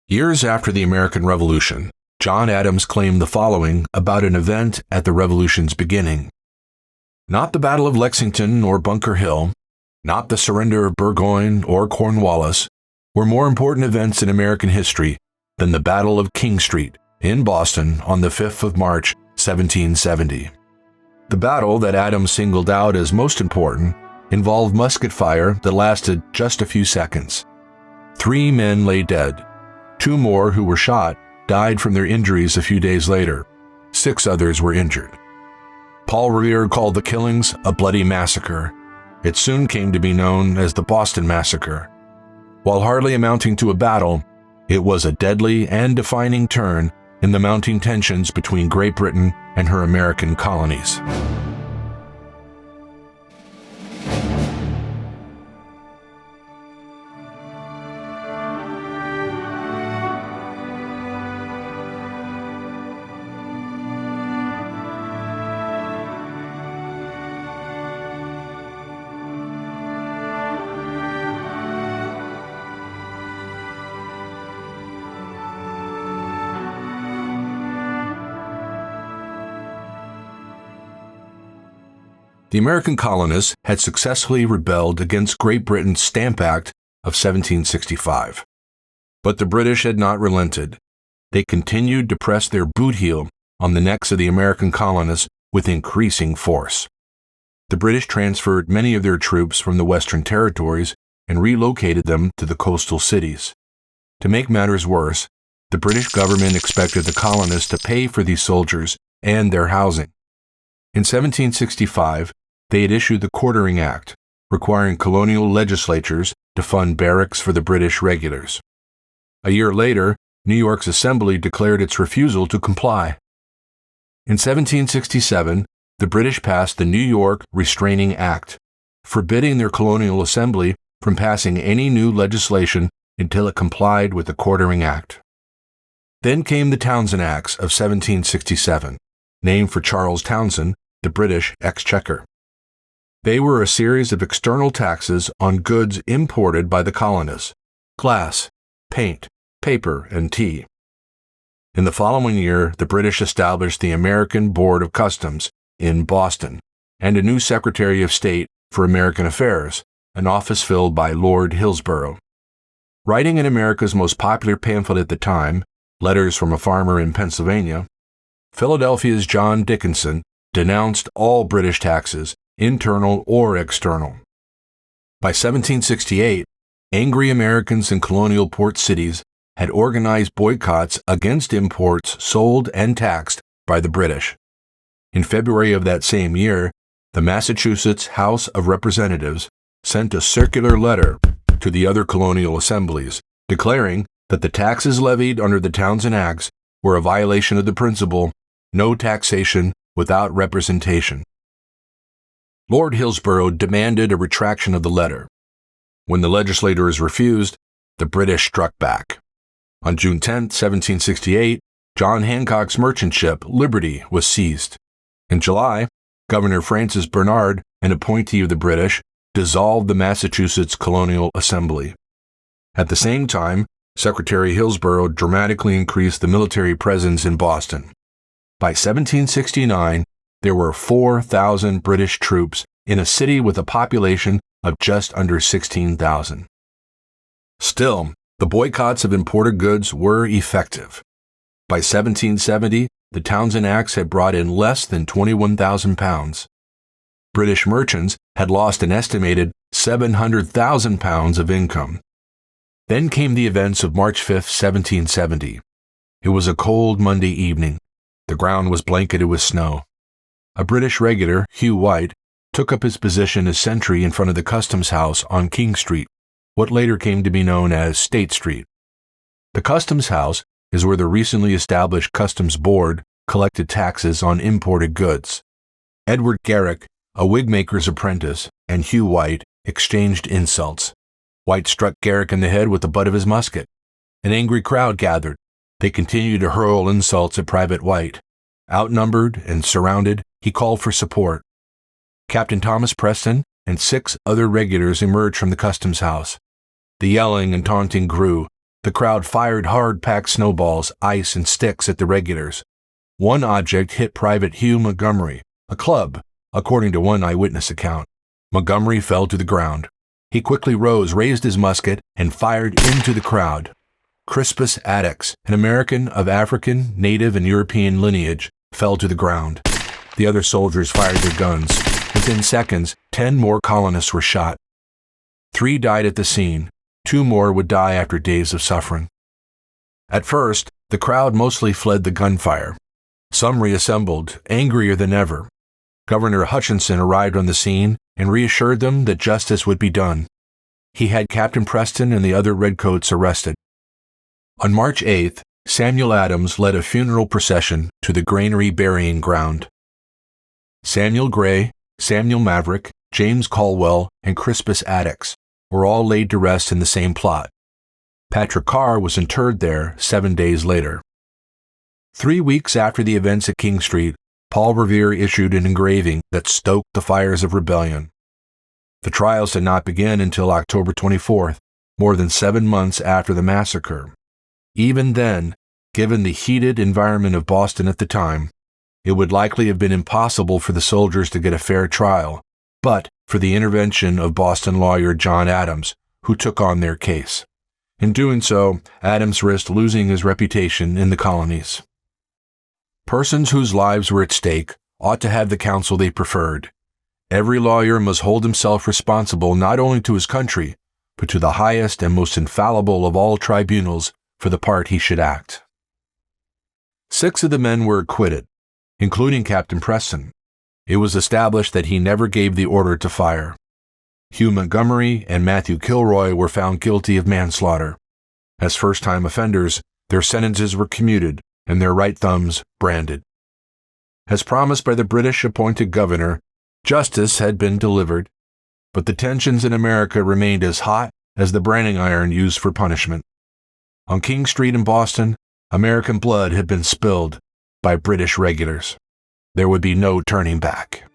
Years after the American Revolution, John Adams claimed the following about an event at the Revolution's beginning. Not the Battle of Lexington or Bunker Hill, not the surrender of Burgoyne or Cornwallis, were more important events in American history than the Battle of King Street in Boston on the 5th of March, 1770. The battle that Adams singled out as most important involved musket fire that lasted just a few seconds. 3 men lay dead. 2 more who were shot died from their injuries a few days later. 6 others were injured. Paul Revere called the killings a bloody massacre. It soon came to be known as the Boston Massacre. While hardly amounting to a battle, it was a deadly and defining turn in the mounting tensions between Great Britain and her American colonies. The American colonists had successfully rebelled against Great Britain's Stamp Act of 1765. But the British had not relented. They continued to press their boot heel on the necks of the American colonists with increasing force. The British transferred many of their troops from the Western territories and relocated them to the coastal cities. To make matters worse, the British government expected the colonists to pay for these soldiers and their housing. In 1765, they had issued the Quartering Act, requiring colonial legislatures to fund barracks for the British regulars. A year later, New York's Assembly declared its refusal to comply. In 1767, the British passed the New York Restraining Act, forbidding their colonial assembly from passing any new legislation until it complied with the Quartering Act. Then came the Townshend Acts of 1767, named for Charles Townshend, the British exchequer. They were a series of external taxes on goods imported by the colonists: glass, paint, paper, and tea. In the following year, the British established the American Board of Customs in Boston and a new Secretary of State for American Affairs, an office filled by Lord Hillsborough. Writing in America's most popular pamphlet at the time, Letters from a Farmer in Pennsylvania, Philadelphia's John Dickinson denounced all British taxes, internal or external. By 1768, angry Americans in colonial port cities had organized boycotts against imports sold and taxed by the British. In February of that same year, the Massachusetts House of Representatives sent a circular letter to the other colonial assemblies, declaring that the taxes levied under the Townshend Acts were a violation of the principle, no taxation without representation. Lord Hillsborough demanded a retraction of the letter. When the legislators refused, the British struck back. On June 10, 1768, John Hancock's merchant ship, Liberty, was seized. In July, Governor Francis Bernard, an appointee of the British, dissolved the Massachusetts Colonial Assembly. At the same time, Secretary Hillsborough dramatically increased the military presence in Boston. By 1769, there were 4,000 British troops in a city with a population of just under 16,000. Still, the boycotts of imported goods were effective. By 1770, the Townshend Acts had brought in less than £21,000. British merchants had lost an estimated £700,000 of income. Then came the events of March 5, 1770. It was a cold Monday evening. The ground was blanketed with snow. A British regular, Hugh White, took up his position as sentry in front of the Customs House on King Street, what later came to be known as State Street. The Customs House is where the recently established Customs Board collected taxes on imported goods. Edward Garrick, a wigmaker's apprentice, and Hugh White exchanged insults. White struck Garrick in the head with the butt of his musket. An angry crowd gathered. They continued to hurl insults at Private White. Outnumbered and surrounded, he called for support. Captain Thomas Preston and 6 other regulars emerged from the Customs House. The yelling and taunting grew. The crowd fired hard-packed snowballs, ice, and sticks at the regulars. One object hit Private Hugh Montgomery, a club, according to one eyewitness account. Montgomery fell to the ground. He quickly rose, raised his musket, and fired into the crowd. Crispus Attucks, an American of African, native, and European lineage, fell to the ground. The other soldiers fired their guns. Within seconds, 10 more colonists were shot. 3 died at the scene. 2 more would die after days of suffering. At first, the crowd mostly fled the gunfire. Some reassembled, angrier than ever. Governor Hutchinson arrived on the scene and reassured them that justice would be done. He had Captain Preston and the other redcoats arrested. On March 8th, Samuel Adams led a funeral procession to the Granary burying ground. Samuel Gray, Samuel Maverick, James Caldwell, and Crispus Attucks were all laid to rest in the same plot. Patrick Carr was interred there 7 days later. 3 weeks after the events at King Street, Paul Revere issued an engraving that stoked the fires of rebellion. The trials did not begin until October 24th, more than 7 months after the massacre. Even then, given the heated environment of Boston at the time, it would likely have been impossible for the soldiers to get a fair trial, but for the intervention of Boston lawyer John Adams, who took on their case. In doing so, Adams risked losing his reputation in the colonies. Persons whose lives were at stake ought to have the counsel they preferred. Every lawyer must hold himself responsible not only to his country, but to the highest and most infallible of all tribunals for the part he should act. 6 of the men were acquitted, including Captain Preston. It was established that he never gave the order to fire. Hugh Montgomery and Matthew Kilroy were found guilty of manslaughter. As first-time offenders, their sentences were commuted and their right thumbs branded. As promised by the British-appointed governor, justice had been delivered, but the tensions in America remained as hot as the branding iron used for punishment. On King Street in Boston, American blood had been spilled by British regulars. There would be no turning back.